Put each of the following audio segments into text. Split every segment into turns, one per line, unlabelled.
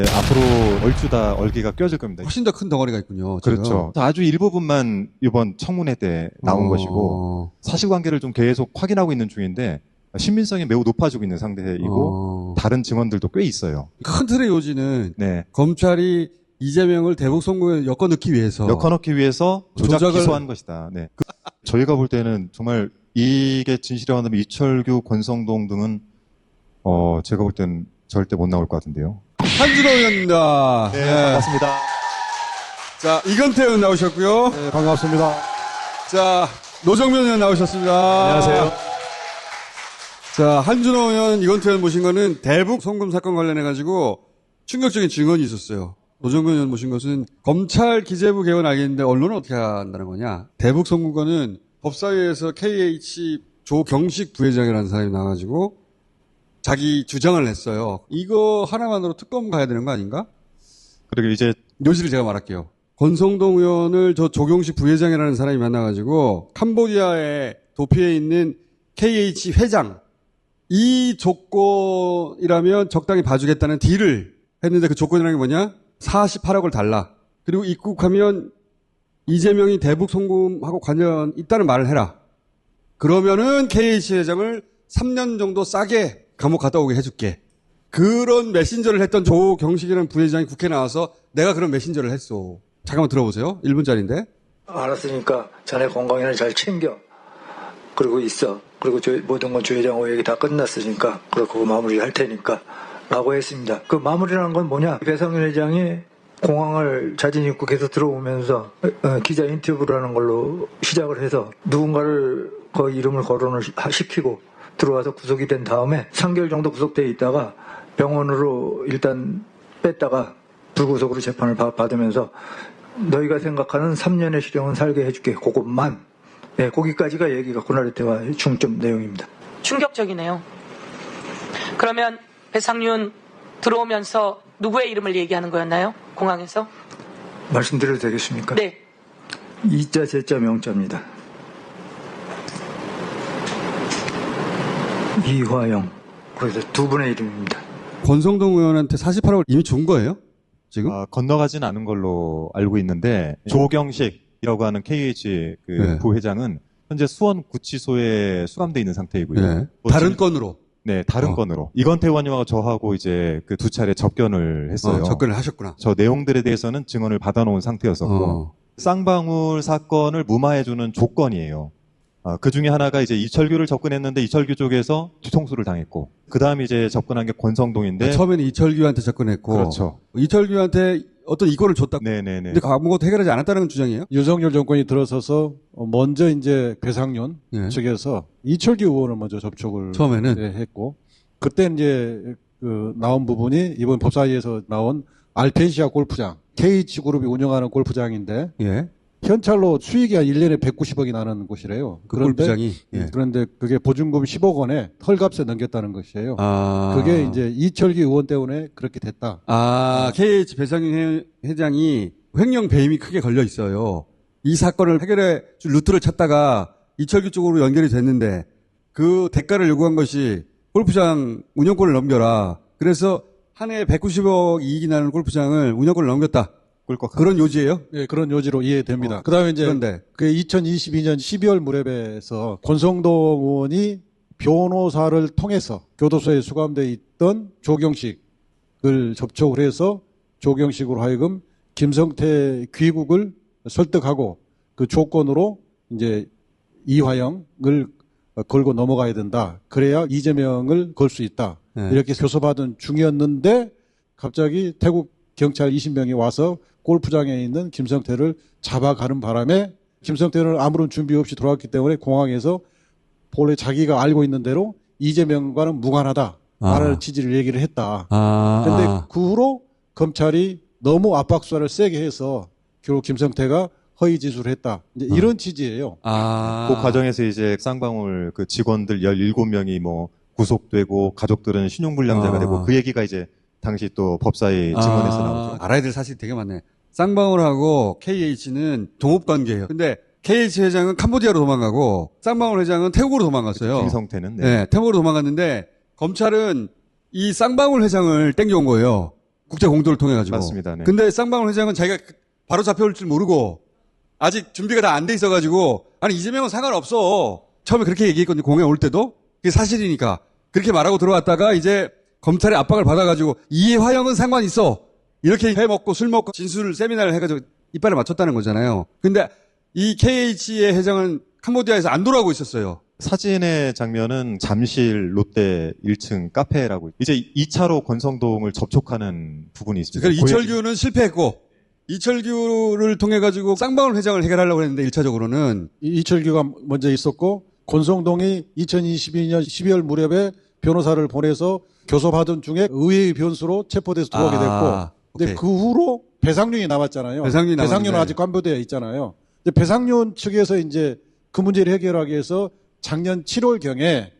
네, 앞으로 얼추 다 얼개가 껴질 겁니다.
훨씬 더 큰 덩어리가 있군요. 지금.
그렇죠. 아주 일부분만 이번 청문회 때 나온 것이고 사실관계를 좀 계속 확인하고 있는 중인데 신빙성이 매우 높아지고 있는 상태이고 다른 증언들도 꽤 있어요.
큰 틀의 요지는
네.
검찰이 이재명을 대북 선거에 엮어넣기 위해서
엮어넣기 위해서 조작
조작을-
기소한 것이다. 네. 저희가 볼 때는 정말 이게 진실이라고 한다면 이철규, 권성동 등은 제가 볼 때는 절대 못 나올 것 같은데요.
한준호 의원입니다.
네, 반갑습니다.
자, 이건태 의원 나오셨고요.
네, 반갑습니다.
자, 노정면 의원 나오셨습니다.
안녕하세요.
자, 한준호 의원, 이건태 의원 모신 거는 대북 송금 사건 관련해가지고 충격적인 증언이 있었어요. 노정면 의원 모신 것은 검찰 기재부 개헌 알겠는데 언론은 어떻게 한다는 거냐. 대북 송금권은 법사위에서 KH 조경식 부회장이라는 사람이 나와가지고 자기 주장을 했어요. 이거 하나만으로 특검 가야 되는 거 아닌가?
그리고 이제
요지를 제가 말할게요. 권성동 의원을 저 조경식 부회장이라는 사람이 만나가지고 캄보디아에 도피해 있는 KH 회장 이 조건이라면 적당히 봐주겠다는 딜을 했는데 그 조건이라는 게 뭐냐? 48억을 달라. 그리고 입국하면 이재명이 대북 송금하고 관련 있다는 말을 해라. 그러면은 KH 회장을 3년 정도 싸게 감옥 갔다 오게 해줄게. 그런 메신저를 했던 조경식이라는 부회장이 국회에 나와서 내가 그런 메신저를 했어. 잠깐만 들어보세요. 1분짜리인데.
알았으니까 자네 건강이나 잘 챙겨. 그러고 있어. 그리고 모든 건 조 회장 오역이 다 끝났으니까 그거 마무리할 테니까 라고 했습니다. 그 마무리라는 건 뭐냐? 배상윤 회장이 공항을 자진 입국해서 들어오면서 기자 인터뷰라는 걸로 시작을 해서 누군가를 그 이름을 거론을 시키고 들어와서 구속이 된 다음에 3개월 정도 구속되어 있다가 병원으로 일단 뺐다가 불구속으로 재판을 받으면서 너희가 생각하는 3년의 실형은 살게 해줄게. 그것만. 네, 거기까지가 얘기가 그날의 대화의 중점 내용입니다.
충격적이네요. 그러면 배상윤 들어오면서 누구의 이름을 얘기하는 거였나요? 공항에서?
말씀드려도 되겠습니까?
네.
이자, 제자, 명자입니다. 이화영. 그래서 두 분의 이름입니다.
권성동 의원한테 48억을 이미 준 거예요? 지금?
건너가진 않은 걸로 알고 있는데 조경식이라고 하는 KH 그
네.
부회장은 현재 수원 구치소에 수감돼 있는 상태이고요.
네. 다른 건으로.
네, 다른 건으로. 이건태 의원님하고 저하고 이제 그 두 차례 접견을 했어요.
접근을 하셨구나.
저 내용들에 대해서는 증언을 받아놓은 상태였었고 쌍방울 사건을 무마해주는 조건이에요. 그 중에 하나가 이제 이철규를 접근했는데 이철규 쪽에서 뒤통수를 당했고 그 다음 이제 접근한 게 권성동인데
처음에는 이철규한테 접근했고
그렇죠.
이철규한테 어떤 이권을 줬다.
네네네.
근데 아무것도 해결하지 않았다는 주장이에요?
윤석열 정권이 들어서서 먼저 이제 배상윤
네.
측에서 이철규 의원을 먼저 접촉을
처음에는?
했고 그때 이제 그 나온 부분이 이번 법사위에서 나온 알펜시아 골프장 KH그룹이 운영하는 골프장인데
예.
현찰로 수익이 한 1년에 190억이 나는 곳이래요.
그 골프장이. 예.
그런데 그게 보증금 10억 원에 헐값에 넘겼다는 것이에요.
아.
그게 이제 이철규 의원 때문에 그렇게 됐다.
KH 배상윤 회장이 횡령 배임이 크게 걸려 있어요. 이 사건을 해결해 줄 루트를 찾다가 이철규 쪽으로 연결이 됐는데 그 대가를 요구한 것이 골프장 운영권을 넘겨라. 그래서 한 해에 190억 이익이 나는 골프장을 운영권을 넘겼다.
꿀꺽.
그런 요지예요?
예, 그런 요지로 이해됩니다. 그다음에 이제
그런데
그 2022년 12월 무렵에서 권성동 의원이 변호사를 통해서 교도소에 수감돼 있던 조경식을 접촉을 해서 조경식으로 하여금 김성태 귀국을 설득하고 그 조건으로 이제 이화영을 걸고 넘어가야 된다. 그래야 이재명을 걸 수 있다.
네.
이렇게 교섭하던 중이었는데 갑자기 태국 경찰 20명이 와서 골프장에 있는 김성태를 잡아가는 바람에 김성태는 아무런 준비 없이 돌아왔기 때문에 공항에서 본래 자기가 알고 있는 대로 이재명과는 무관하다. 라는 취지를 얘기를 했다. 그런데 그 후로 검찰이 너무 압박 수사를 세게 해서 결국 김성태가 허위 지수를 했다. 이제 이런 취지예요.
그 과정에서 이제 쌍방울 그 직원들 17명이 뭐 구속되고 가족들은 신용불량자가 되고 그 얘기가 이제 당시 또 법사위 증언에서 나오죠.
알아야 될 사실이 되게 많네. 쌍방울하고 KH는 동업관계예요. 근데 KH 회장은 캄보디아로 도망가고 쌍방울 회장은 태국으로 도망갔어요.
김성태는
네, 태국으로 도망갔는데 검찰은 이 쌍방울 회장을 땡겨온 거예요. 국제 공조를 통해 가지고.
맞습니다. 네.
근데 쌍방울 회장은 자기가 바로 잡혀올 줄 모르고 아직 준비가 다 안 돼 있어 가지고 아니 이재명은 상관없어. 처음에 그렇게 얘기했거든요. 공에 올 때도. 그게 사실이니까. 그렇게 말하고 들어왔다가 이제 검찰의 압박을 받아 가지고 이화영은 상관 있어. 이렇게 회 먹고 술 먹고 진술 세미나를 해 가지고 이빨을 맞췄다는 거잖아요. 근데 이 KH의 회장은 캄보디아에서 안 돌아오고 있었어요.
사진의 장면은 잠실 롯데 1층 카페라고 이제 2차로 권성동을 접촉하는 부분이 있습니다.
그러니까 이철규는 실패했고 이철규를 통해 가지고 쌍방울 회장을 해결하려고 했는데 1차적으로는
이철규가 먼저 있었고 권성동이 2022년 12월 무렵에 변호사를 보내서 교섭하던 중에 의회의 변수로 체포돼서 들어오게 됐고 근데
오케이.
그 후로 배상윤이 남았잖아요.
배상윤이
배상윤은
남았는데.
아직 깜부되어 있잖아요. 근데 배상윤 측에서 이제 그 문제를 해결하기 위해서 작년 7월경에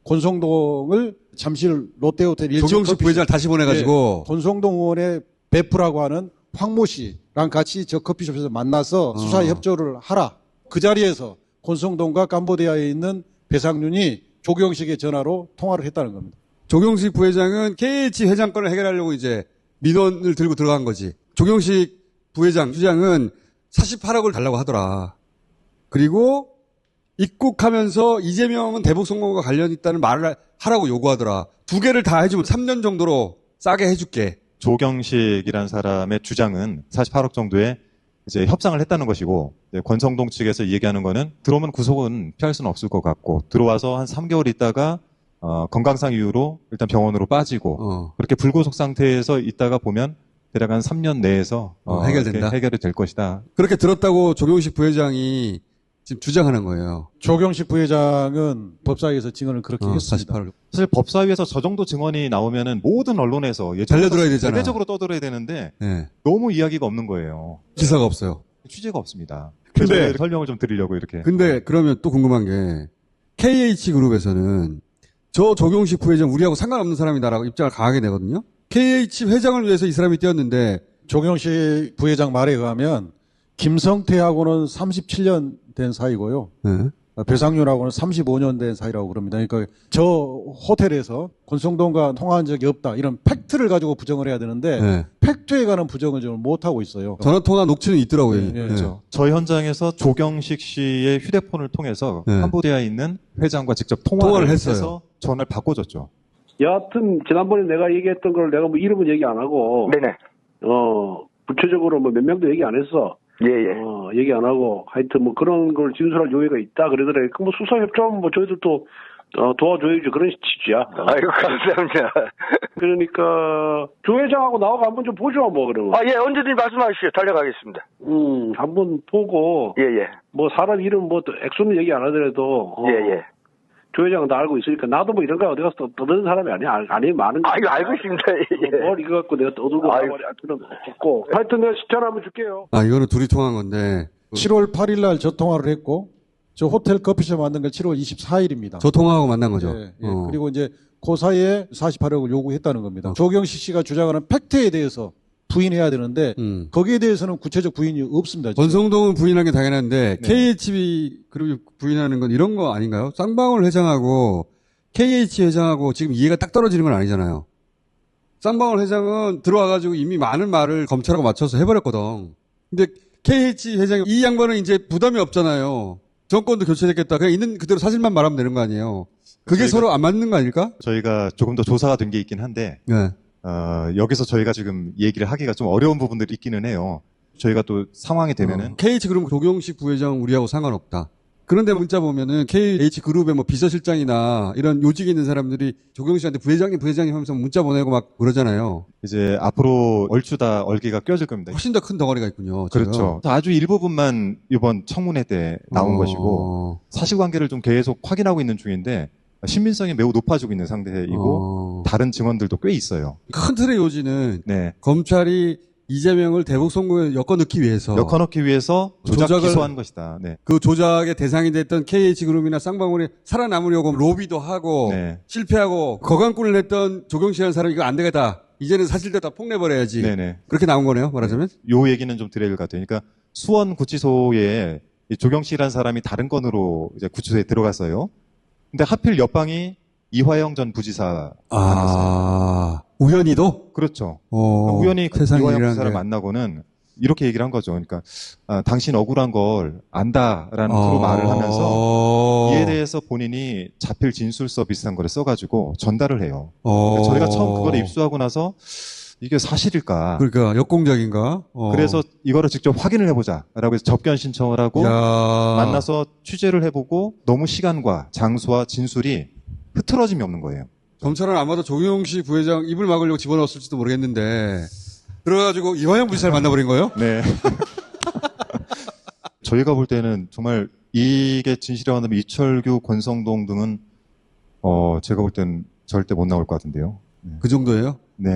권성동을 잠실 롯데호텔 1층
조경식 부회장을 다시 보내가지고
권성동 의원의 베프라고 하는 황모 씨랑 같이 저 커피숍에서 만나서 수사 협조를 하라. 그 자리에서 권성동과 캄보디아에 있는 배상윤이 조경식의 전화로 통화를 했다는 겁니다.
조경식 부회장은 KH 회장권을 해결하려고 이제 민원을 들고 들어간 거지. 조경식 부회장은 48억을 달라고 하더라. 그리고 입국하면서 이재명은 대북 성공과 관련 있다는 말을 하라고 요구하더라. 두 개를 다 해주면 3년 정도로 싸게 해줄게.
조경식이라는 사람의 주장은 48억 정도의 이제 협상을 했다는 것이고 권성동 측에서 얘기하는 거는 들어오면 구속은 피할 수는 없을 것 같고 들어와서 한 3개월 있다가 건강상 이유로 일단 병원으로 빠지고 그렇게 불구속 상태에서 있다가 보면 대략 한 3년 내에서
해결된다.
해결이 될 것이다.
그렇게 들었다고 조경식 부회장이 지금 주장하는 거예요.
조경식 부회장은 법사위에서 증언을 그렇게 했습니다.
48억.
사실 법사위에서 저 정도 증언이 나오면은 모든 언론에서
달려들어야 되잖아.
대대적으로 떠들어야 되는데
네.
너무 이야기가 없는 거예요.
기사가 없어요.
취재가 없습니다.
근데-
그래서 설명을 좀 드리려고 이렇게.
근데 그러면 또 궁금한 게 KH그룹에서는 저 조경식 부회장 우리하고 상관없는 사람이다라고 입장을 강하게 내거든요. KH 회장을 위해서 이 사람이 뛰었는데
조경식 부회장 말에 의하면 김성태하고는 37년 된 사이고요.
네.
배상윤하고는 35년 된 사이라고 그럽니다. 그러니까 저 호텔에서 권성동과 통화한 적이 없다. 이런 팩트를 가지고 부정을 해야 되는데
네.
팩트에 관한 부정을 지금 못하고 있어요.
전화통화 녹취는 있더라고요.
네, 네.
그렇죠. 저 현장에서 조경식 씨의 휴대폰을 통해서
네.
캄보디아에 있는 회장과 직접
통화를
통화를
했어요.
해서 전화를 바꿔줬죠.
여하튼 지난번에 내가 얘기했던 걸 내가 뭐 이름은 얘기 안 하고
네네.
구체적으로 뭐 몇 명도 얘기 안 했어.
예예.
얘기 안 하고 하여튼 뭐 그런 걸 진술할 요의가 있다 그러더래. 그 뭐 수사 협조하면 뭐 저희들도 도와줘야지 그런 취지야.
아이고 감사합니다.
그러니까 조 회장하고 나하고 한번 좀 보죠 뭐 그러면.
아 예 언제든지 말씀하시죠. 달려가겠습니다.
한번 보고
예예.
뭐 사람 이름 뭐 액수는 얘기 안 하더라도
예예.
조 회장은 다 알고 있으니까 나도 뭐 이런 거 어디 가서 떠드는 사람이 아니야. 아니 많은 거.
아이고 알고 있습니다. 예.
뭘 이거 갖고 내가 떠들고
아이고.
할 필요는 없고. 하여튼 내가 전화 한번 줄게요.
아, 이거는 둘이 통한 건데.
7월 8일 날 저 통화를 했고 저 호텔 커피숍 만든 건 7월 24일입니다.
저 통화하고 만난 거죠.
예, 예. 그리고 이제 그 사이에 48억을 요구했다는 겁니다. 조경식 씨가 주장하는 팩트에 대해서 부인해야 되는데 거기에 대해서는 구체적 부인이 없습니다. 지금.
권성동은 부인한 게 당연한데
네.
KH 그룹이 부인하는 건 이런 거 아닌가요? 쌍방울 회장하고 KH 회장하고 지금 이해가 딱 떨어지는 건 아니잖아요. 쌍방울 회장은 들어와가지고 이미 많은 말을 검찰하고 맞춰서 해버렸거든. 근데 KH 회장이 이 양반은 이제 부담이 없잖아요. 정권도 교체됐겠다. 그냥 있는 그대로 사실만 말하면 되는 거 아니에요. 그게
저희가-
서로 안 맞는 거 아닐까?
저희가 조금 더 조사가 된 게 있긴 한데
네.
여기서 저희가 지금 얘기를 하기가 좀 어려운 부분들이 있기는 해요. 저희가 또 상황이 되면은
KH 그룹 조경식 부회장 우리하고 상관없다. 그런데 문자 보면은 KH 그룹의 뭐 비서실장이나 이런 요직에 있는 사람들이 조경식한테 부회장님 하면서 문자 보내고 막 그러잖아요.
이제 앞으로 얼추 다 얼개가 껴질 겁니다.
훨씬 더 큰 덩어리가 있군요. 지금.
그렇죠. 아주 일부분만 이번 청문회 때 나온 것이고 사실관계를 좀 계속 확인하고 있는 중인데 신빙성이 매우 높아지고 있는 상태이고 다른 증언들도 꽤 있어요.
큰 틀의 요지는
네.
검찰이 이재명을 대북 선거에 엮어넣기 위해서
엮어넣기 위해서 조작
조작을-
기소한 것이다. 네.
그 조작의 대상이 됐던 KH그룹이나 쌍방울이 살아남으려고 로비도 하고
네.
실패하고 거강꾼을 했던 조경식이라는 사람이 이거 안 되겠다. 이제는 사실대로 다 폭내버려야지.
네네.
그렇게 나온 거네요. 말하자면.
요 얘기는 좀 드려야 될 것 같아요. 그러니까 수원 구치소에 이 조경식이라는 사람이 다른 건으로 이제 구치소에 들어갔어요. 근데 하필 옆방이 이화영 전 부지사.
우연히도?
그렇죠. 우연히
세상에
이화영
일어난
부사를
게.
만나고는 이렇게 얘기를 한 거죠. 그러니까 당신 억울한 걸 안다라는 프로 말을 하면서 이에 대해서 본인이 자필 진술서 비슷한 거를 써가지고 전달을 해요. 그러니까 저희가 처음 그걸 입수하고 나서 이게 사실일까?
그러니까 역공작인가?
그래서 이거를 직접 확인을 해보자라고 해서 접견 신청을 하고
야.
만나서 취재를 해보고 너무 시간과 장소와 진술이 흐트러짐이 없는 거예요.
검찰은 아마도 조경식 부회장 입을 막으려고 집어넣었을지도 모르겠는데 그래가지고 이화영 부지사를 만나버린 거예요?
네. 저희가 볼 때는 정말 이게 진실이라고 한다면 이철규, 권성동 등은 제가 볼 때는 절대 못 나올 것 같은데요.
그 정도예요?
네.